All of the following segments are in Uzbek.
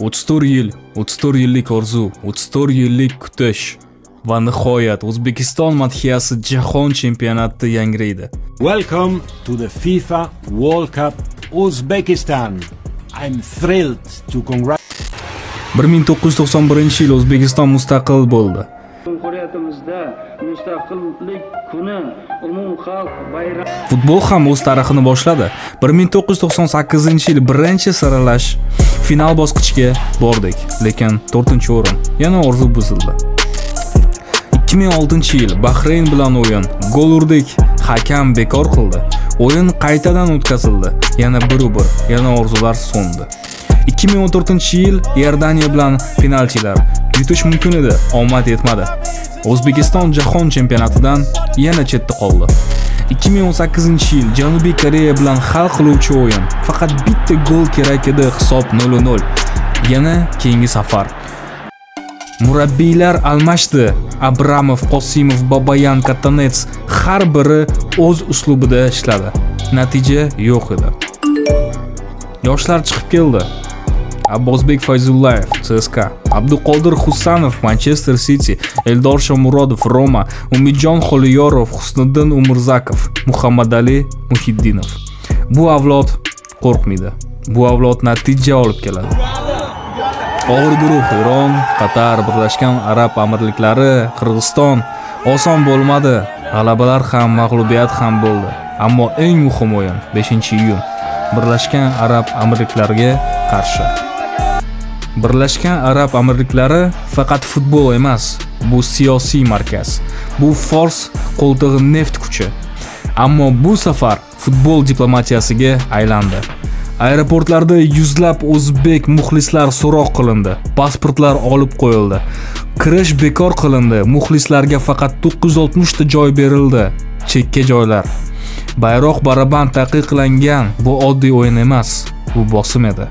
34 yil, 34 yillik orzu, 34 yillik kutish va nihoyat O'zbekiston madhiyasi jahon chempionatida yangraydi. Welcome to the FIFA World Cup Uzbekistan. I'm thrilled to congratulate 1991-yil O'zbekiston mustaqil bo'ldi. Jumhuriyatimizda mustaqillik kuni umumxalq bayrami. Futbol ham o'z tarixini boshladi. 1998-yil birinchi saralash final bosqichiga bordik, lekin 4-o'rin yana orzu buzildi. 2006-yil Bahrayn bilan o'yin, gol urdik, hakam bekor qildi. O'yin qaytadan o'tkazildi, yana 1-1, yana orzular so'ndi. 2014-yil Iordaniya bilan penaltilar. Yutish mumkin edi, omad yetmadi. O'zbekiston jahon chempionatidan yana chetda qoldi. 2018-yil Janubiy Koreya bilan hal qiluvchi o'yin. Faqat bitta gol kerak edi, hisob 0-0. Yana keyingi safar. Murabbiylar almashdi. Abramov, Qosimov, Babayan, Katanets har biri o'z uslubida ishladi. Natija yo'q edi. Yoshlar chiqib keldi. Abbosbek Fayzullayev, CSKA, Abduqodir Husanov, Manchester City, Eldor Shomurodov, Roma, Umidjon Xoliyorov, Husniddin Umurzakov, Muhammadali Muhiddinov. Bu avlod qo'rqmaydi. Bu avlod natija olib keladi. Og'ir guruh Eron, Qatar, Birlashgan Arab Amirliklari, Qirg'iziston oson bo'lmadi. G'alabalar ham, mag'lubiyat ham bo'ldi. Ammo eng muhim o'yin 5-iyun Birlashgan Arab Amirliklariga qarshi. Birlashgan Arab Amirliklari faqat futbol emas, bu siyosiy markaz. Bu Fors qo'ltig'i neft kuchi. Ammo bu safar futbol diplomatiyasiga aylandi. Aeroportlarda yuzlab o'zbek muxlislar so'roq qilindi, pasportlar olib qo'yildi. Kirish bekor qilindi, muxlislarga faqat 960 ta joy berildi, chekka joylar. Bayroq baraban taqiqlangan, bu oddiy o'yin emas, bu bosim edi.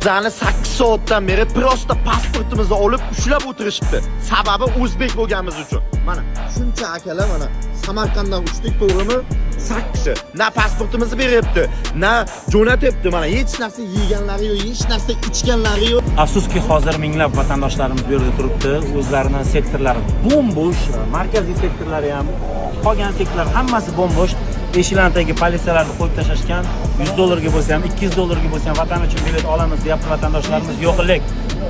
Bizani 8 soatdan beri prosta pasportimizni olib ushlab o'tirishibdi. Sababi o'zbek bo'lganimiz uchun. Mana shuncha akalar mana Samarqanddan uchdik, to'g'rimi? 8. Na pasportimizni beryapti, na jo'natyapti. Mana hech narsa yeganlari yo'q, hech narsa ichganlari yo'q. Afsuski, hozir minglab vatandoshlarimiz bu yerda turibdi. O'zlarining sektorlari bo'm-bo'sh, markaziy sektorlari ham, qolgan sektorlar hammasi bo'm-bo'sh. Eshiklarning tagiga politsiyalarni qo'yib tashlashgan. $100 bo'lsa ham, $200 bo'lsa ham vatan uchun bilet olamiz deyapti vatandoshlarimiz. Yo'qlik.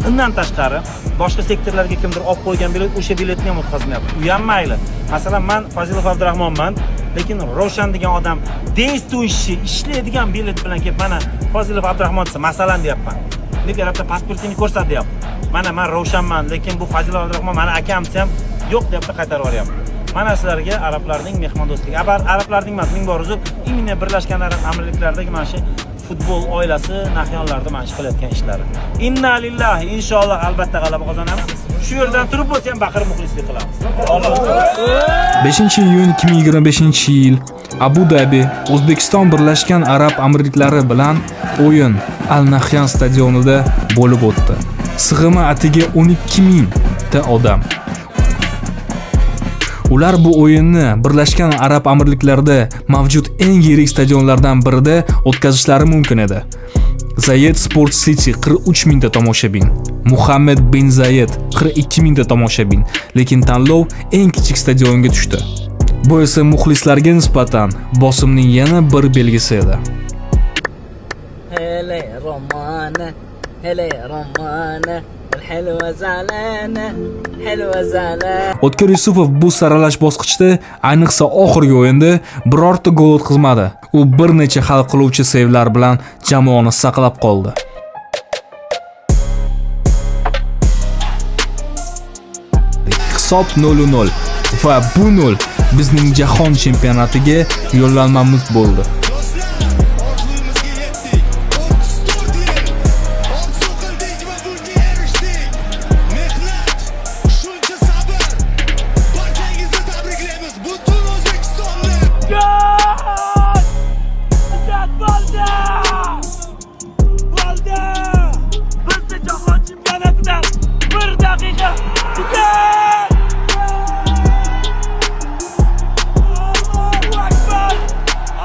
Undan tashqari, boshqa sektorlarga kimdir olib qo'ygan bilet, o'sha biletni ham o'tkazmayapti. U ham mayli. Masalan, men Fazilov Abdurahmonman, lekin Rovshan degan odam действующий, ishlaydigan bilet bilan kelib, mana Fazilov Abdurahmon desa, masalan deyapman. Lekin yerda pasportingni ko'rsat deyapti. Mana men Rovshanman, lekin bu Fazilov Abdurahmon meni akam desam, yo'q deyapti, qaytarib yuboryapti. Mana sizlarga arablarning mehmondo'stligi. Arablarning emas, ming bor uzr, imine Birlashgan Arab Amirliklaridagi mana shu futbol oilasi nahiyonlarda mana shu qilayotgan ishlari. Inna lillahi, inshaalloh albatta g'alaba qozonamiz. Shu yerdan turib bo'lsa ham baqirib muxlislik qilamiz. 5-iyun 2025-yil Abu Dhabi O'zbekiston Birlashgan Arab Amirliklari bilan o'yin Al Nahyan stadionida bo'lib o'tdi. Sig'imi atiga 12,000 ta odam. Ular bu o'yinni Birlashgan Arab Amirliklarida mavjud eng yirik stadionlardan birida o'tkazishlari mumkin edi. Zayed Sport City 43,000 ta tomoshabin, Muhammad bin Zayed 42,000 ta tomoshabin, lekin tanlov eng kichik stadionga tushdi. Bu esa muxlislarga nisbatan bosimning yana bir belgisi edi. Hele romana, hele romana. O'tkir Yusupov bu saralash bosqichida, ayniqsa oxirgi o'yinda birorta gol o'tkazmadi. U bir necha hal qiluvchi sevlar bilan jamoani saqlab qoldi. Hisob 0-0 va bu 0 bizning jahon chempionatiga yo'llanmamiz bo'ldi.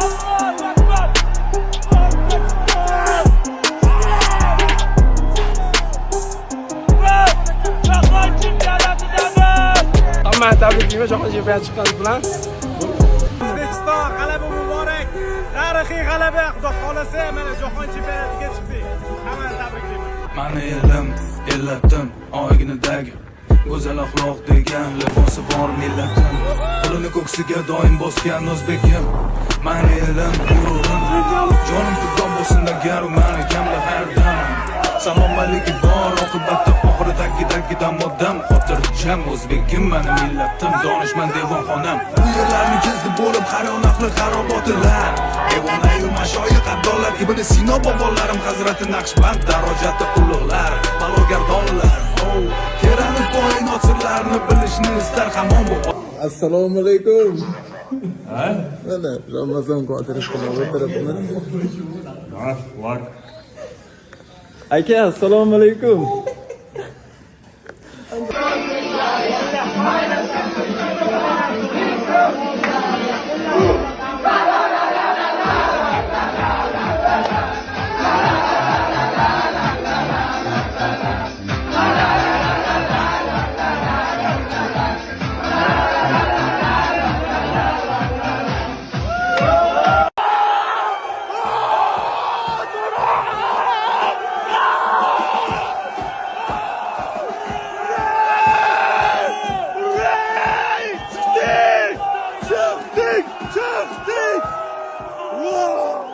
Allah! tabriklayman jahon chempionati chiqqani bilan. O'zbekiston g'alaba muborak. Tarixiy g'alaba. Xudo xolasa mana jahon chempionatiga chiqdik. Hammani tabriklayman. Mani elim, ellatim, oyginidagi go'zal axloq degan libosi bor millatim. Qo'lini ko'ksiga doim bosgan o'zbekim. Mani elim, g'ururim, jonim futbol bo'lsin agar mani kamda har dam. Salom alaykum bor oqibatda oxiridagi moddam xotirjam o'zbekim mani millatim donishmand devonxonam. Bu yerlarni kezdi bo'lib haron aqli xarobotilar. Devon mashoyix abdollar Ibn Sino bobolarim Hazrati Naqshband darajati ulug'lar balogardonlar. Kerani koinot sirlarini bilishni istar hamon bu. Assalomu alaykum. Mana Ramazon qodiri qilib o'tiribmiz. Aka, assalomu alaykum. Çıktık. Wow.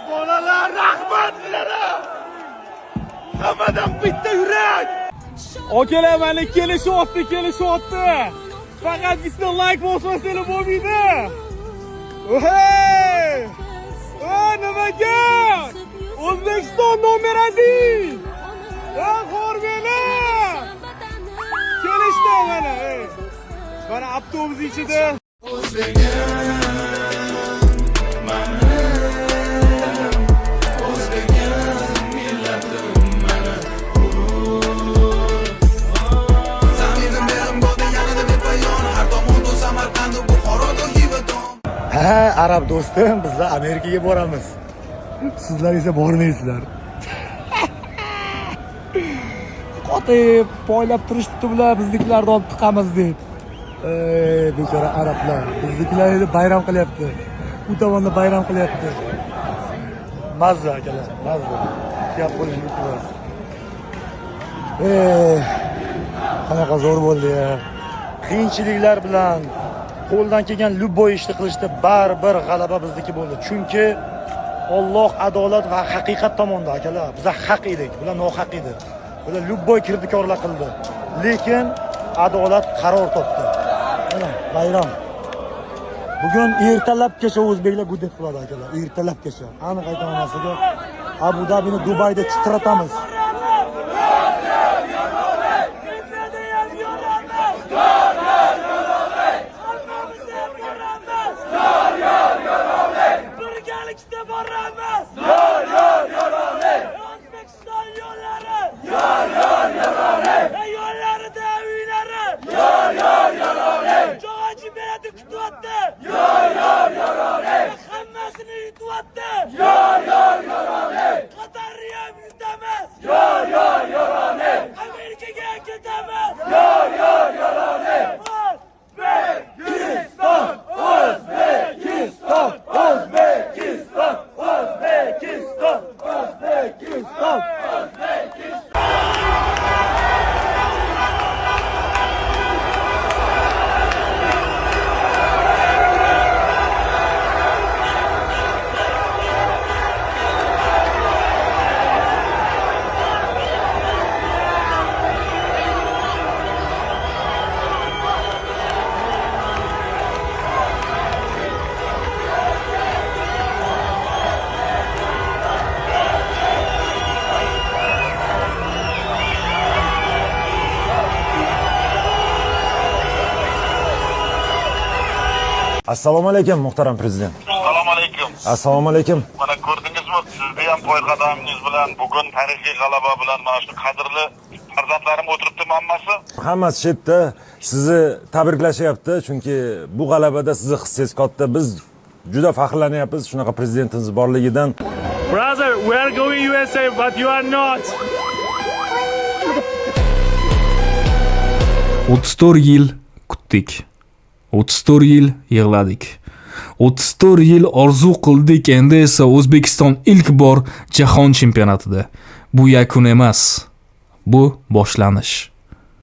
Bolalar rahmat sizlere. Hammadan bitta yurak. Akalar mana kelishyapti. Faqat bitta like bosmasanglar bo'lmaydi. Hey! Nimaga? O'zbekiston nomer 1. Xormelar. Kelishdi mana. Mana avtobus ichida. Ha, arab do'stim, bizlar Amerikaga boramiz. Sizlar esa bormaysizlar. Qotib, poylab turishibdi bular bizniklarni olib chiqamiz deb. Bechora arablar, bizniklarni bayram qilyapti. U tomonda bayram qilyapti. Mazza akalar, mazza. Gap bo'lishi kerak. Qanaqa zo'r bo'ldi-ya. Qiyinchiliklar bilan qo'ldan kelgan любой ishni qilishda baribir g'alaba bizniki bo'ldi. Chunki Alloh adolat va haqiqat tomonda akalar. Biz haq edik, bular nohaq edi. Bular любой kirdikorlar qildi. Lekin adolat qaror topdi. Mana bayram. Bugun ertalabgacha o'zbeklar gudek qiladi akalar. Ertalabgacha. Aniq aytaman sizga. Abu Dabini Dubayda titratamiz. Assalomu alaykum muhtaram prezident. Assalomu alaykum. Assalomu alaykum. Mana ko'rdingizmi, sizni ham poyqadamingiz bilan bugun tarixiy g'alaba bilan mana shu qadrli farzandlarim o'tiribdi hammasi. Hammasi shu yerda sizni tabriklashyapti, chunki bu g'alabada sizni hissangiz katta. Biz juda faxrlanyapmiz shunaqa prezidentimiz borligidan. Brother, we are going USA, but you are not. 34 yil kutdik. 34 yil yig'ladik. 34 yil orzu qildik, endi esa O'zbekiston ilk bor jahon chempionatida. Bu yakun emas. Bu boshlanish.